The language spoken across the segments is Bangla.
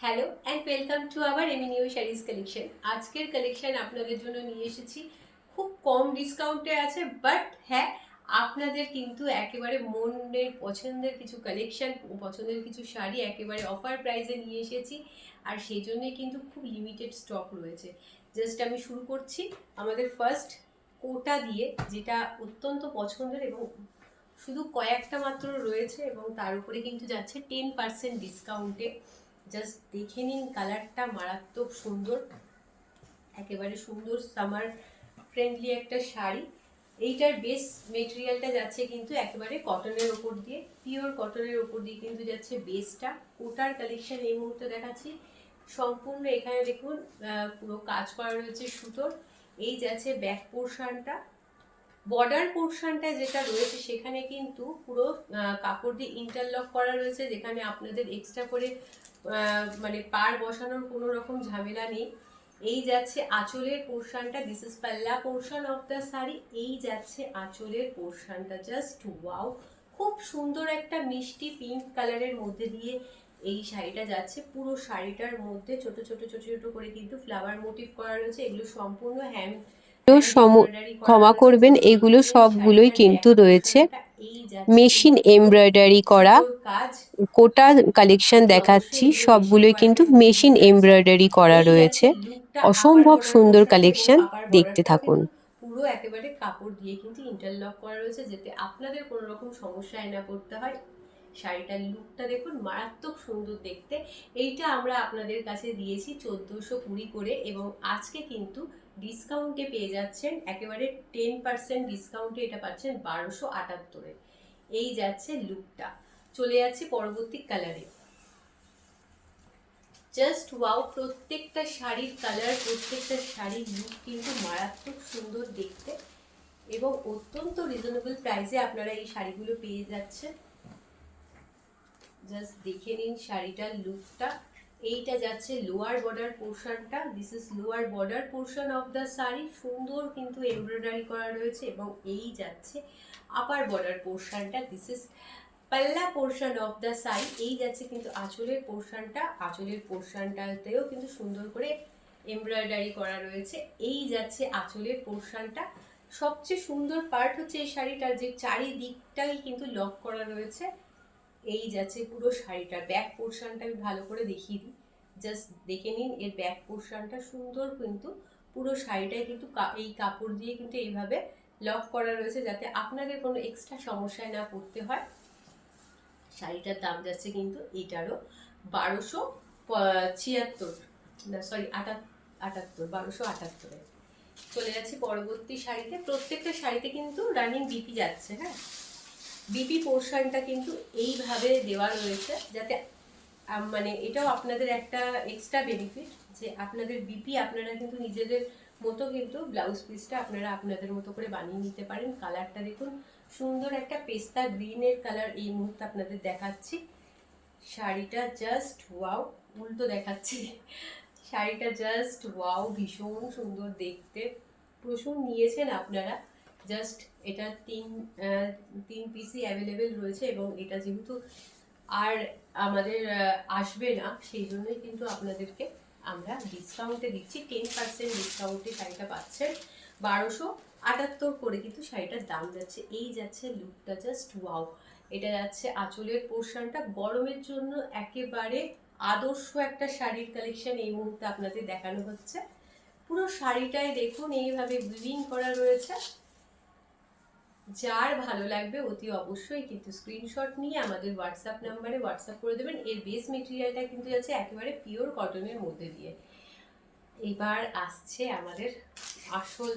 Hello and welcome to our Amy new saris collection. আজকের কালেকশন আপনাদের জন্য নিয়ে এসেছি, খুব কম ডিসকাউন্টে আছে, বাট হ্যাঁ, আপনাদের কিন্তু একেবারে মনের পছন্দের কিছু কালেকশন, পছন্দের কিছু শাড়ি একেবারে অফার প্রাইসে নিয়ে এসেছি। আর সেই জন্যই কিন্তু খুব লিমিটেড স্টক রয়েছে। জাস্ট আমি শুরু করছি আমাদের ফার্স্ট কোটা দিয়ে, যেটা অত্যন্ত পছন্দের এবং শুধু কয়েকটা মাত্র রয়েছে এবং তার উপরে কিন্তু যাচ্ছে 10% ডিসকাউন্টে। জাস্ট দেখে নিন, কালারটা মারাত্মক সুন্দর, একেবারে সুন্দর সামার ফ্রেন্ডলি একটা শাড়ি। এইটার বেস মেটেরিয়ালটা যাচ্ছে কিন্তু একেবারে কটনের ওপর দিয়ে, পিওর কটনের ওপর দিয়ে কিন্তু যাচ্ছে বেসটা। কোটার কালেকশন এই মুহূর্তে দেখাচ্ছি সম্পূর্ণ। এখানে দেখুন পুরো কাজ করা রয়েছে সুতোর। এই যাচ্ছে ব্যাক পোর্শনটা, বর্ডার পোর্শনটা যেটা রয়েছে সেখানে কিন্তু পুরো কাপড় দিয়ে ইন্টারলক করা রয়েছে, যেখানে আপনাদের এক্সট্রা করে মানে পার বসানোর কোনো রকম ঝামেলা নেই। এই যাচ্ছে আঁচলের পোর্শনটা, দিস ইজ পাল্লা পোর্শন অফ দ্য শাড়ি। এই যাচ্ছে আঁচলের পোর্শনটা, জাস্ট ওয়াও, খুব সুন্দর একটা মিষ্টি পিঙ্ক কালারের মধ্যে দিয়ে এই শাড়িটা যাচ্ছে। পুরো শাড়িটার মধ্যে ছোট ছোট ছোট ছোট করে কিন্তু ফ্লাওয়ার মোটিভ করা রয়েছে। এগুলো সম্পূর্ণ হ্যান্ড এমব্রয়ডারি করা ক্ষমা রয়েছে। করবেন, জাস্ট এগুলো দেখে নিন সবগুলোই শাড়িটার ব্যাক কিন্তু রয়েছে পোর্শনটা। এই যাচ্ছে মেশিন কিন্তু পুরো এমব্রয়ডারি করা। সুতোর কাজ। কোটা কালেকশন অতি অবশ্যই দেখাচ্ছি, এগুলো মেশিন সবগুলোই কিন্তু ওয়ার্কের মধ্যে মেশিন দিয়ে যাচ্ছে। এমব্রয়ডারি করা এই যাচ্ছে রয়েছে। লুকটা, আপার অসম্ভব বর্ডার সুন্দর পোর্শনটা এবং কালেকশন, আপার দেখতে বর্ডারটাও থাকুন। কিন্তু পুরো একেবারে কাপড় দিয়ে কিন্তু ইন্টারলক করা রয়েছে, যাতে আপনাদের কোনো রকম সমস্যায় না পড়তে হয়। শাড়িটার লুকটা দেখুন, মারাত্মক সুন্দর দেখতে। এইটা আমরা আপনাদের কাছে দিয়েছি 1420 করে, এবং আজকে কিন্তু ডিসকাউন্টে পেয়ে যাচ্ছেন একেবারে 10% ডিসকাউন্টে এটা পাচ্ছেন 1278-এ। এই যাচ্ছে লুকটা। চলে যাচ্ছে পরবর্তী কালারে। জাস্ট ওয়াও, প্রত্যেকটা শাড়ির কালার, প্রত্যেকটা শাড়ির লুক কিন্তু মারাত্মক সুন্দর দেখতে, এবং অত্যন্ত রিজনেবল প্রাইসে আপনারা এই শাড়িগুলো পেয়ে যাচ্ছেন। জাস্ট দেখে নিন শাড়িটার লুকটা। এইটা যাচ্ছে লোয়ার বর্ডার পোর্শনটা, this is lower border portion of the sari. সুন্দর কিন্তু এমব্রয়ডারি করা রয়েছে। এবং এই যাচ্ছে আপার বর্ডার পোর্শনটা, দিস ইজ পাল্লা পোর্শন অফ দ্য শাড়ি। এই যাচ্ছে কিন্তু আঁচলের পোর্শনটা, আঁচলের পোর্শনটাতেও কিন্তু সুন্দর করে এমব্রয়ডারি করা রয়েছে। এই যাচ্ছে আঁচলের পোর্শনটা। সবচেয়ে সুন্দর পার্ট হচ্ছে এই শাড়িটার যে চারিদিকটাই কিন্তু লক করা রয়েছে। এই যাচ্ছে পুরো শাড়িটার ব্যাক পোর্শনটা, আমি ভালো করে দেখিয়ে দিই। জাস্ট দেখে নিন এর ব্যাক পোর্শনটা, সুন্দর কিন্তু পুরো শাড়িটাই কিন্তু এই কাপড় দিয়ে কিন্তু এইভাবে লক করা রয়েছে, যাতে আপনাদের কোনো এক্সট্রা সমস্যায় না পড়তে হয়। শাড়িটার দাম যাচ্ছে কিন্তু এটারও 1276, না সরি 78, 1278-এ। চলে যাচ্ছে পরবর্তী শাড়িতে। প্রত্যেকটা শাড়িতে কিন্তু রানিং বিপি যাচ্ছে। হ্যাঁ, বিপি পোর্শনটা কিন্তু এইভাবে দেওয়া রয়েছে, যাতে মানে এটাও আপনাদের একটা এক্সট্রা বেনিফিট, যে আপনাদের বিপি আপনারা কিন্তু নিজেদের মতো কিন্তু ব্লাউজ পিসটা আপনারা আপনাদের মতো করে বানিয়ে নিতে পারেন। কালারটা দেখুন, সুন্দর একটা পেস্তা গ্রিনের কালার এই মুহূর্তে আপনাদের দেখাচ্ছি। শাড়িটা জাস্ট ওয়াও, উল্টো দেখাচ্ছি। শাড়িটা জাস্ট ওয়াও, ভীষণ সুন্দর দেখতে। প্রচুর নিয়েছেন আপনারা। জাস্ট এটা তিন পিসই অ্যাভেলেবেল রয়েছে, এবং এটা যেহেতু আর আমাদের আসবে না, সেই জন্যই কিন্তু আপনাদেরকে আমরা ডিসকাউন্টে দিচ্ছি। 10% ডিসকাউন্টে শাড়িটা পাচ্ছেন 1278 করে কিন্তু শাড়িটার দাম যাচ্ছে। এই যাচ্ছে লুকটা, জাস্ট ওয়াও। এটা যাচ্ছে আঁচলের পোর্শনটা। গরমের জন্য একেবারে আদর্শ একটা শাড়ির কালেকশন এই মুহূর্তে আপনাদের দেখানো হচ্ছে। পুরো শাড়িটায় দেখুন এইভাবে উইভিং করা রয়েছে। যার ভালো লাগবে অতি অবশ্যই কিন্তু স্ক্রিনশট নিয়ে আমাদের হোয়াটসঅ্যাপ নাম্বারে হোয়াটসঅ্যাপ করে দেবেন। এর বেস মেটেরিয়ালটা কিন্তু যাচ্ছে একেবারে পিওর কটনের মধ্যে দিয়ে। এবার আসছে আমাদের আসল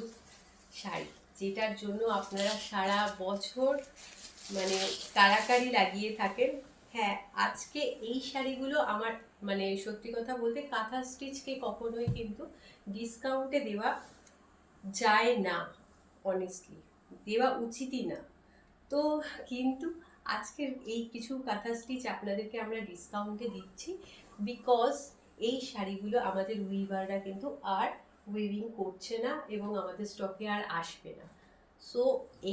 শাড়ি, যেটার জন্য আপনারা সারা বছর মানে কাড়াকাড়ি লাগিয়ে থাকেন। হ্যাঁ, আজকে এই শাড়িগুলো আমার মানে সত্যি কথা বলতে কাঁথা স্টিচকে কখনোই কিন্তু ডিসকাউন্টে দেওয়া যায় না, অনেস্টলি দেওয়া উচিতই না। তো কিন্তু আজকের এই কিছু কাঁথা স্টিচ আপনাদেরকে আমরা ডিসকাউন্টে দিচ্ছি, বিকজ এই শাড়িগুলো আমাদের উইভাররা কিন্তু আর উইভিং করছে না এবং আমাদের স্টকে আর আসবে না। সো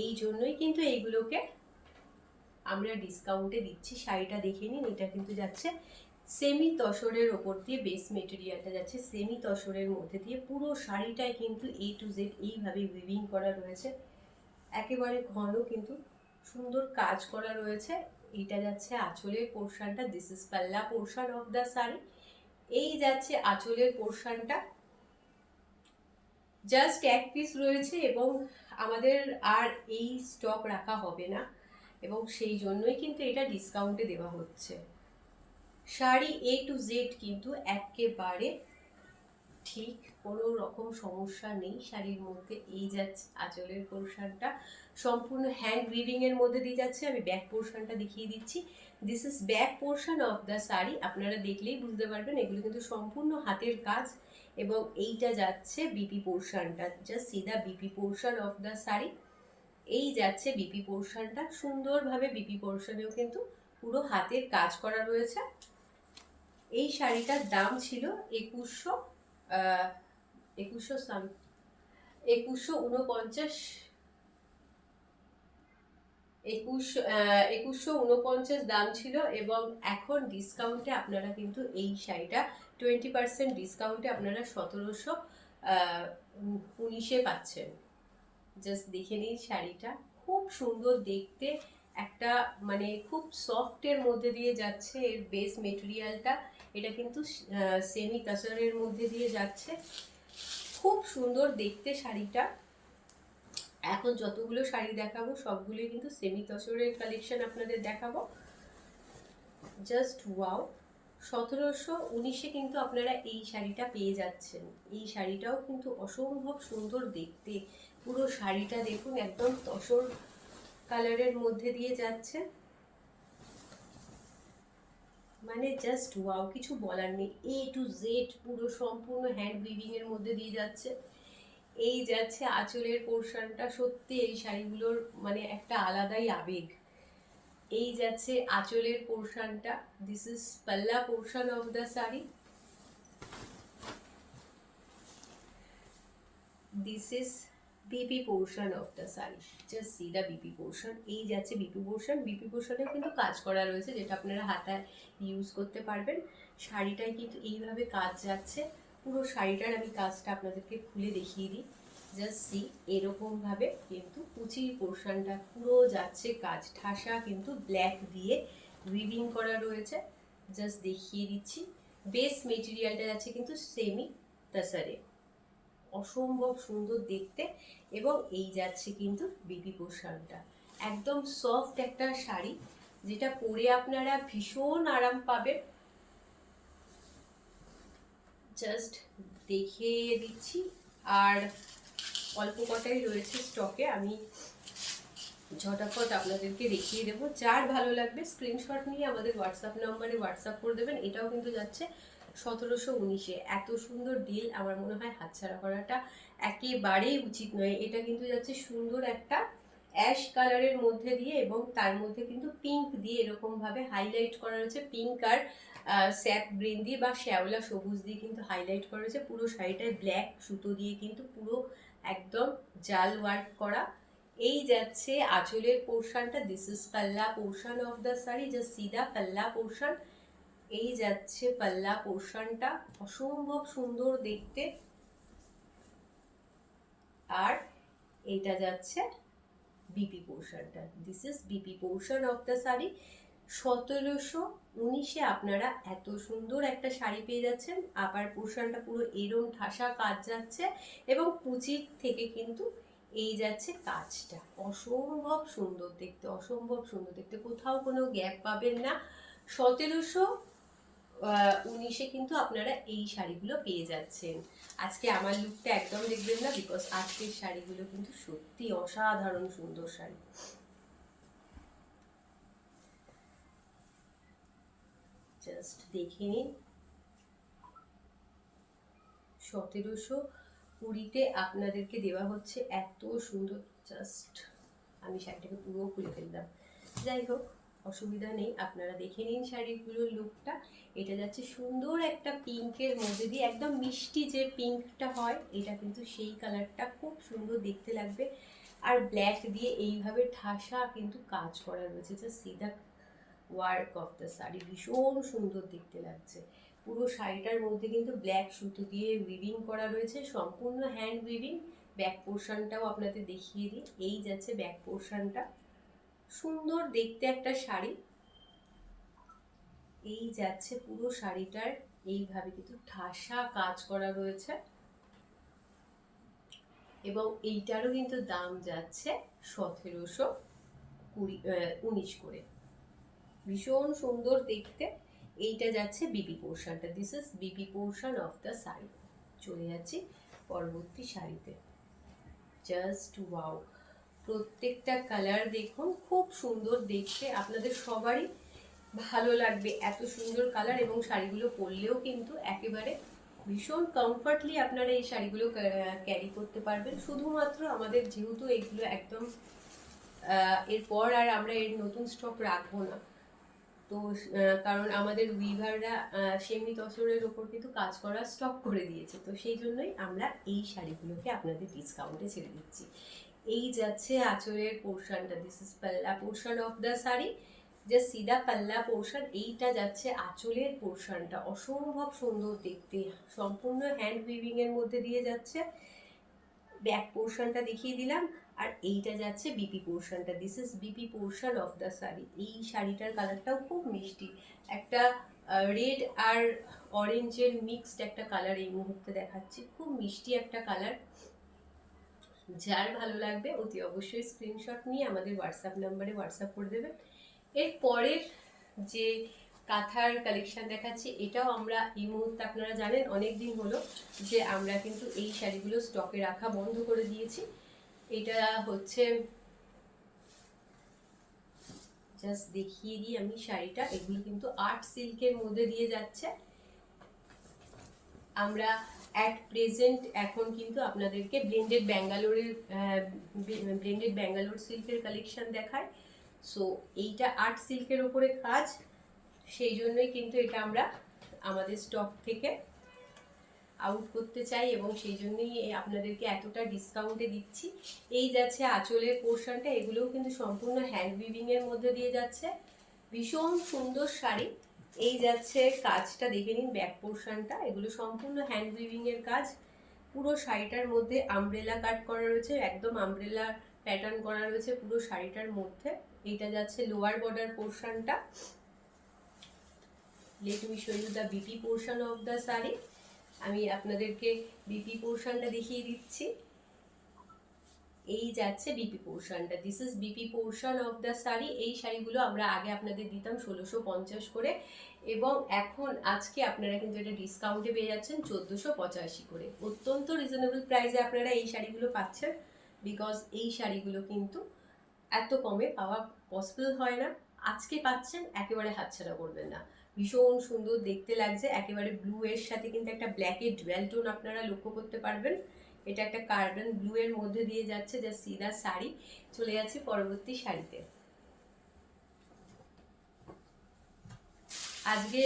এই জন্যই কিন্তু এইগুলোকে আমরা ডিসকাউন্টে দিচ্ছি। শাড়িটা দেখে নিন, এটা কিন্তু যাচ্ছে সেমি তসরের ওপর দিয়ে বেস মেটেরিয়ালটা যাচ্ছে সেমি তসরের মধ্যে দিয়ে। পুরো শাড়িটায় কিন্তু A to Z এইভাবে উইভিং করা রয়েছে, একেবারে ঘন কিন্তু সুন্দর কাজ করা রয়েছে। এটা যাচ্ছে আঁচলের পোর্শনটা, দিস ইজ পাল্লা পোর্শন অফ দ্য শাড়ি। এই যাচ্ছে আঁচলের পোর্শনটা, জাস্ট এক পিস রয়েছে এবং আমাদের আর এই স্টক রাখা হবে না, এবং সেই জন্যই কিন্তু এটা ডিসকাউন্টে দেওয়া হচ্ছে। শাড়ি A to Z কিন্তু একেবারে ঠিক, কোনো রকম সমস্যা নেই শাড়ির মধ্যে। এই যাচ্ছে আঁচলের পোর্শনটা, সম্পূর্ণ হ্যান্ড উইভিং এর মধ্যে দিয়ে যাচ্ছে। আমি ব্যাক পোর্শনটা দেখিয়ে দিচ্ছি, this is back portion of the sari. আপনারা দেখলেই বুঝতে পারবেন এগুলো কিন্তু সম্পূর্ণ হাতের কাজ। এবং এইটা যাচ্ছে বিপি পোর্শনটা, just see the BP portion of the sari. এই যাচ্ছে বিপি পোর্শনটা, সুন্দরভাবে বিপি পোর্শনেও কিন্তু পুরো হাতের কাজ করা রয়েছে। এই শাড়িটার দাম ছিল 2149 দাম ছিল, এবং এখন ডিসকাউন্টে আপনারা কিন্তু এই শাড়িটা 20% ডিসকাউন্টে আপনারা 1719 পাচ্ছেন। জাস্ট দেখে নিন শাড়িটা, খুব সুন্দর দেখতে, একটা মানে খুব সফটের মধ্যে দিয়ে যাচ্ছে এর বেস মেটেরিয়ালটা। এটা কিন্তু সেমি তাসারের মধ্যে দিয়ে যাচ্ছে, খুব সুন্দর দেখতে শাড়িটা। এখন যতগুলো শাড়ি দেখাবো সবগুলোই কিন্তু সেমি তসরের কালেকশন আপনাদের দেখাবো। জাস্ট ওয়াও, 1719 কিন্তু আপনারা এই শাড়িটা পেয়ে যাচ্ছেন। এই শাড়িটাও কিন্তু অসম্ভব সুন্দর দেখতে, পুরো শাড়িটা দেখুন একদম তসর কালারের মধ্যে দিয়ে যাচ্ছে, মানে জাস্ট ওয়াও, কিছু বলার নেই। A to Z পুরো সম্পূর্ণ হ্যান্ড উইভিং এর মধ্যে দিয়ে যাচ্ছে। এই যাচ্ছে আঁচলের পোর্শনটা, সত্যি এই শাড়িগুলোর মানে একটা আলাদাই আবেগ। এই যাচ্ছে আঁচলের পোর্শনটা, দিস ইজ পাল্লা portion of the sari, this is BP portion of the sari, just C the BP portion. এই যাচ্ছে বিপি পোর্শন, বিপি পোর্শনেও কিন্তু কাজ করা রয়েছে যেটা আপনারা হাতায় ইউজ করতে পারবেন। শাড়িটায় কিন্তু এইভাবে কাজ যাচ্ছে, পুরো শাড়িটার আমি কাজটা আপনাদেরকে খুলে দেখিয়ে দিই। জাস্ট সি, এরকমভাবে কিন্তু কুচির পোর্শনটা পুরো যাচ্ছে কাজ, ঠাসা কিন্তু ব্ল্যাক দিয়ে উইভিং করা রয়েছে। জাস্ট দেখিয়ে দিচ্ছি, বেস মেটেরিয়ালটা যাচ্ছে কিন্তু সেমি তাসারে, অসম্ভব সুন্দর দেখতে। এবং এই যাচ্ছে কিন্তু বিপি পোর্শনটা, একদম সফট একটা শাড়ি যেটা পরে আপনারা ভীষণ আরাম পাবেন। জাস্ট দেখিয়ে দিচ্ছি, আর অল্প কটাই রয়েছে স্টকে, আমি ঝটাফট আপনাদেরকে দেখিয়ে দেবো। যার ভালো লাগবে স্ক্রিনশট নিয়ে আমাদের হোয়াটসঅ্যাপ নম্বরে হোয়াটসঅ্যাপ করে দেবেন। এটাও কিন্তু যাচ্ছে 1719। এত সুন্দর ডিল আমার মনে হয় হাতছাড়া করাটা একেবারেই উচিত নয়। এটা কিন্তু যাচ্ছে সুন্দর একটা অ্যাশ কালারের মধ্যে দিয়ে, এবং তার মধ্যে কিন্তু পিঙ্ক দিয়ে এরকমভাবে হাইলাইট করা রয়েছে, পিঙ্ক আর স্যাপ গ্রিন দিয়ে বা শ্যাওলা সবুজ দিয়ে কিন্তু হাইলাইট করা রয়েছে। পুরো শাড়িটায় ব্ল্যাক সুতো দিয়ে কিন্তু পুরো একদম জাল ওয়ার্ক করা। এই যাচ্ছে আঁচলের পোর্শনটা, দিস ইজ পাল্লা portion of the sari, just see the পাল্লা পোর্শন। এই যাচ্ছে পাল্লা পোর্শনটা, অসম্ভব সুন্দর দেখতে। আর এটা যাচ্ছে বিপি পোর্শনটা, this is BP portion of the sari. 1719 আপনারা এত সুন্দর একটা শাড়ি পেয়ে যাচ্ছেন। আপার পোর্শনটা পুরো এরম ঠাসা কাজ যাচ্ছে, এবং কুচির থেকে কিন্তু এই যাচ্ছে কাজটা, অসম্ভব সুন্দর দেখতে, অসম্ভব সুন্দর দেখতে, কোথাও কোনো গ্যাপ পাবেন না। 1719 কিন্তু আপনারা এই শাড়িগুলো পেয়ে যাচ্ছেন। আজকে আমার লুকটা একদম দেখবেন না, বিকজ আজকের শাড়িগুলো কিন্তু সত্যি অসাধারণ সুন্দর শাড়ি। জাস্ট দেখে নিন, 1720 আপনাদেরকে দেওয়া হচ্ছে এত সুন্দর। জাস্ট আমি শাড়িটাকে পুরো খুলে ফেললাম, যাই হোক অসুবিধা নেই, আপনারা দেখে নিন শাড়িগুলোর লুকটা। এটা যাচ্ছে সুন্দর একটা পিঙ্কের মধ্যে দিয়ে, একদম মিষ্টি যে পিঙ্কটা হয় এটা কিন্তু সেই কালারটা, খুব সুন্দর দেখতে লাগবে। আর ব্ল্যাক দিয়ে এইভাবে ঠাসা কিন্তু কাজ করা রয়েছে, just see the work of the sari, ভীষণ সুন্দর দেখতে লাগছে। পুরো শাড়িটার মধ্যে কিন্তু ব্ল্যাক সুতো দিয়ে উইভিং করা রয়েছে, সম্পূর্ণ হ্যান্ড উইভিং। ব্যাক পোর্শনটাও আপনাদের দেখিয়ে দিই, এই যাচ্ছে ব্যাক পোর্শনটা, সুন্দর দেখতে একটা শাড়ি। এই যাচ্ছে পুরো শাড়িটার এইভাবে কিন্তু ঠাসা কাজ করা রয়েছে, এবং এইটারও কিন্তু দাম যাচ্ছে 1719 করে। ভীষণ সুন্দর দেখতে। এইটা যাচ্ছে বিপি পোর্শনটা, this is BP portion of the sari. চলে যাচ্ছি পরবর্তী শাড়িতে। জাস্ট ওয়াও, প্রত্যেকটা কালার দেখুন, খুব সুন্দর দেখতে, আপনাদের সবারই ভালো লাগবে এত সুন্দর কালার। এবং শাড়িগুলো পরলেও কিন্তু একেবারে ভীষণ কমফর্টলি আপনারা এই শাড়িগুলো ক্যারি করতে পারবেন। শুধুমাত্র আমাদের যেহেতু এগুলো একদম এরপর আর আমরা এর নতুন স্টক রাখবো না, তো কারণ আমাদের উইভাররা সেমি তসরের ওপর কিন্তু কাজ করা স্টপ করে দিয়েছে, তো সেই জন্যই আমরা এই শাড়িগুলোকে আপনাদের ডিসকাউন্টে ছেড়ে দিচ্ছি। এই যাচ্ছে আঁচলের পোর্শনটা, দিস ইজ পাল্লা পোর্শন অফ দ্য শাড়ি, যে সিধা পাল্লা পোর্শন। এইটা যাচ্ছে আঁচলের পোর্শনটা, অসম্ভব সুন্দর দেখতে, সম্পূর্ণ হ্যান্ড উইভিং এর মধ্যে দিয়ে যাচ্ছে। ব্যাক পোর্শনটা দেখিয়ে দিলাম, আর এইটা যাচ্ছে বিপি পোর্শনটা, this is BP portion of the sari. এই শাড়িটার কালারটাও খুব মিষ্টি, একটা রেড আর অরেঞ্জের মিক্সড একটা কালার এই মুহূর্তে দেখাচ্ছি, খুব মিষ্টি একটা কালার। যার ভালো লাগবে অতি অবশ্যই স্ক্রিনশট নিয়ে আমাদের হোয়াটসঅ্যাপ নাম্বারে হোয়াটসঅ্যাপ করে দেবেন। এর পরের যে কাঁথার কালেকশন দেখাচ্ছি, এটাও আমরা এই মুহূর্তে, আপনারা জানেন অনেক দিন হলো যে আমরা কিন্তু এই শাড়িগুলো স্টকে রাখা বন্ধ করে দিয়েছি। এটা হচ্ছে, জাস্ট দেখিয়ে দিই আমি শাড়িটা, এগুলো কিন্তু আর্ট সিল্কের মধ্যে দিয়ে যাচ্ছে। আমরা অ্যাট প্রেজেন্ট এখন কিন্তু আপনাদেরকে ব্লেন্ডেড ব্যাঙ্গালোর সিল্কের কালেকশন দেখায়। সো এইটা আর্ট সিল্কের ওপরে কাজ, সেই জন্যই কিন্তু এটা আমরা আমাদের স্টক থেকে আউট করতে চাই, এবং সেই জন্যই আপনাদেরকে এতটা ডিসকাউন্টে দিচ্ছি। এই যাচ্ছে আঁচলের পোর্শনটা, এগুলোও কিন্তু সম্পূর্ণ হ্যান্ড উইভিং এর মধ্যে দিয়ে যাচ্ছে, ভীষণ সুন্দর শাড়ি। এই যাচ্ছে কাজটা দেখে নিন, ব্যাক পোর্শনটা, এগুলো সম্পূর্ণ হ্যান্ড উইভিং এর কাজ। পুরো শাড়িটার মধ্যে আমব্রেলা কাট করা রয়েছে, একদম আমব্রেলা প্যাটার্ন করা রয়েছে পুরো শাড়িটার মধ্যে। এইটা যাচ্ছে লোয়ার বর্ডার পোর্শনটা। Let me show you the BP portion of the sari. আমি আপনাদেরকে বিপি পোর্শনটা দেখিয়ে দিচ্ছি। এই যাচ্ছে বিপি পোর্শনটা, this is BP portion of the sari. এই শাড়িগুলো আমরা আগে আপনাদের দিতাম 1650 করে, এবং এখন আজকে আপনারা কিন্তু এটা ডিসকাউন্টে পেয়ে যাচ্ছেন 1485 করে। অত্যন্ত রিজনেবল প্রাইসে আপনারা এই শাড়িগুলো পাচ্ছেন, বিকজ এই শাড়িগুলো কিন্তু এত কমে পাওয়া পসিবল হয় না। আজকে পাচ্ছেন, একেবারে হাতছাড়া করবেন না। ভীষণ সুন্দর দেখতে লাগছে, একেবারে ব্লু এর সাথে কিন্তু একটা ব্ল্যাকের ডুয়াল টোন আপনারা লক্ষ্য করতে পারবেন। এটা একটা কার্বন ব্লু এর মধ্যে দিয়ে যাচ্ছে, যা সিধা শাড়ি। চলে যাচ্ছে পরবর্তী শাড়িতে। আজকে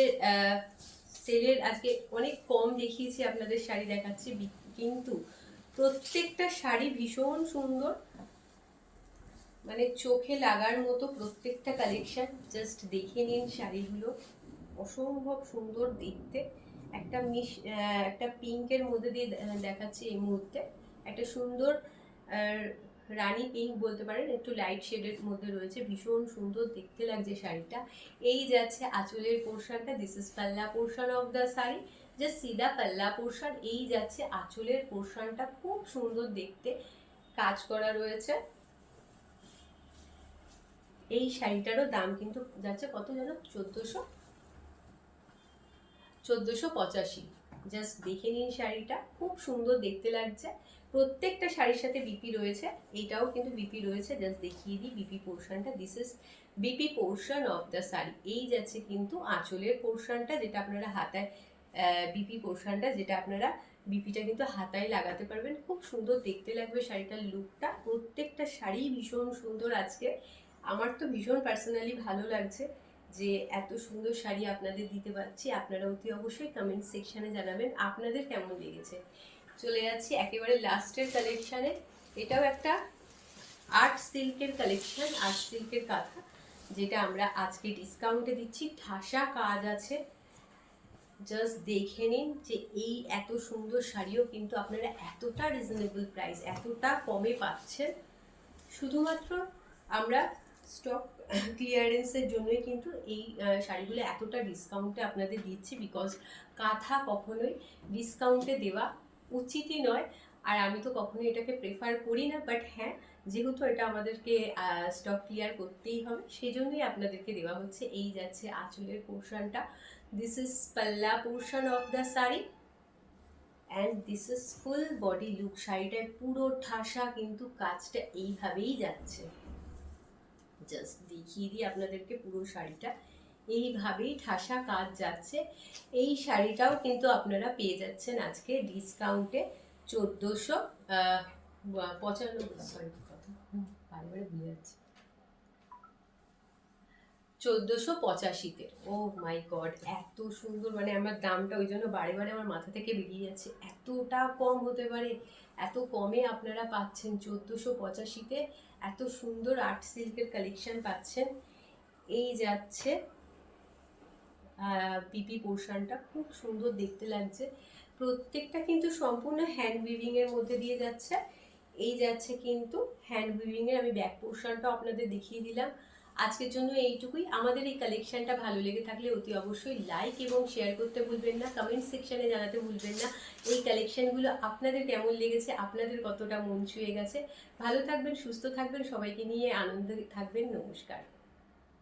সেলের আজকে অনেক কম দেখিয়েছি আপনাদের শাড়ি দেখাচ্ছি, কিন্তু প্রত্যেকটা শাড়ি ভীষণ সুন্দর, মানে চোখে লাগার মতো প্রত্যেকটা কালেকশন। জাস্ট দেখে নিন শাড়িগুলো, অসম্ভব সুন্দর দেখতে। একটা পিঙ্কের মধ্যে দিয়ে দেখাচ্ছি এই মুহূর্তে, একটা সুন্দর রানী পিঙ্ক বলতে পারেন, একটু লাইট শেডের মধ্যে রয়েছে, ভীষণ সুন্দর দেখতে লাগছে শাড়িটা। এই যাচ্ছে আঁচলের পোর্শনটা, দিস ইজ পাল্লা পোর্শন অফ দ্য শাড়ি, যে সিধা পাল্লা পোর্শন। এই যাচ্ছে আঁচলের পোর্শনটা, খুব সুন্দর দেখতে কাজ করা রয়েছে। এই শাড়িটারও দাম কিন্তু যাচ্ছে কত জানো, 1485। জাস্ট দেখে নিন শাড়িটা, খুব সুন্দর দেখতে লাগছে। প্রত্যেকটা শাড়ির সাথে বিপি রয়েছে, এইটাও কিন্তু বিপি রয়েছে। জাস্ট দেখিয়ে দিই বিপি পোর্শনটা, this is BP portion of the sari. এই যাচ্ছে কিন্তু আঁচলের পোর্শনটা, যেটা আপনারা হাতায়, বিপি পোর্শনটা যেটা আপনারা বিপিটা কিন্তু হাতায় লাগাতে পারবেন, খুব সুন্দর দেখতে লাগবে শাড়িটার লুকটা। প্রত্যেকটা শাড়ি ভীষণ সুন্দর আজকে, আমার তো ভীষণ পার্সোনালি ভালো লাগছে যে এত সুন্দর শাড়ি আপনাদের দিতে পারছি। আপনারা অতি অবশ্যই কমেন্ট সেকশানে জানাবেন আপনাদের কেমন লেগেছে। চলে যাচ্ছি একেবারে লাস্টের কালেকশানে। এটাও একটা আর্ট সিল্কের কালেকশন, আর্ট সিল্কের কাঁথা। যেটা আমরা আজকে ডিসকাউন্টে দিচ্ছি। ঠাসা কাজ আছে, জাস্ট দেখে নিন যে এই এত সুন্দর শাড়িও কিন্তু আপনারা এতটা রিজনেবল প্রাইস, এতটা কমে পাচ্ছেন। শুধুমাত্র আমরা স্টক ক্লিয়ারেন্সের জন্যই কিন্তু এই শাড়িগুলো এতটা ডিসকাউন্টে আপনাদের দিচ্ছি, বিকজ কাঁথা কখনোই ডিসকাউন্টে দেওয়া উচিতই নয়। আর আমি তো কখনোই এটাকে প্রেফার করি না, বাট হ্যাঁ, যেহেতু এটা আমাদেরকে স্টক ক্লিয়ার করতেই হবে, সেই জন্যই আপনাদেরকে দেওয়া হচ্ছে। এই যাচ্ছে আঁচলের পোর্শনটা, দিস ইজ পাল্লা portion of the sari and this is full body look. শাড়িটায় পুরো ঠাসা কিন্তু কাজটা এইভাবেই যাচ্ছে। জাস্ট দেখিয়ে দিই আপনাদেরকে, পুরো শাড়িটা এইভাবেই ঠাসা কাজ যাচ্ছে। এই শাড়িটাও কিন্তু আপনারা পেয়ে যাচ্ছেন আজকে ডিসকাউন্টে 1495, সরি কত বারে ভুলে যাচ্ছি, 1485-তে। ও মাই গড, এত সুন্দর, মানে আমার দামটা ওই জন্য বারে বারে আমার মাথা থেকে বেরিয়ে যাচ্ছে, এতটা কম হতে পারে? এত কমে আপনারা পাচ্ছেন 1485-তে এত সুন্দর আর্ট সিল্কের কালেকশন পাচ্ছেন। এই যাচ্ছে পিপি পোর্শনটা, খুব সুন্দর দেখতে লাগছে। প্রত্যেকটা কিন্তু সম্পূর্ণ হ্যান্ড উইভিং এর মধ্যে দিয়ে যাচ্ছে। এই যাচ্ছে কিন্তু হ্যান্ড উইভিং এর, আমি ব্যাক পোর্শনটা আপনাদের দেখিয়ে দিলাম। আজকের জন্য এইটুকুই। আমাদের এই কালেকশনটা ভালো লেগে থাকলে অতি অবশ্যই লাইক এবং শেয়ার করতে ভুলবেন না, কমেন্ট সেকশনে জানাতে ভুলবেন না এই কালেকশনগুলো আপনাদের কেমন লেগেছে, আপনাদের কতটা মন ছুঁয়ে গেছে। ভালো থাকবেন, সুস্থ থাকবেন, সবাইকে নিয়ে আনন্দে থাকবেন। নমস্কার।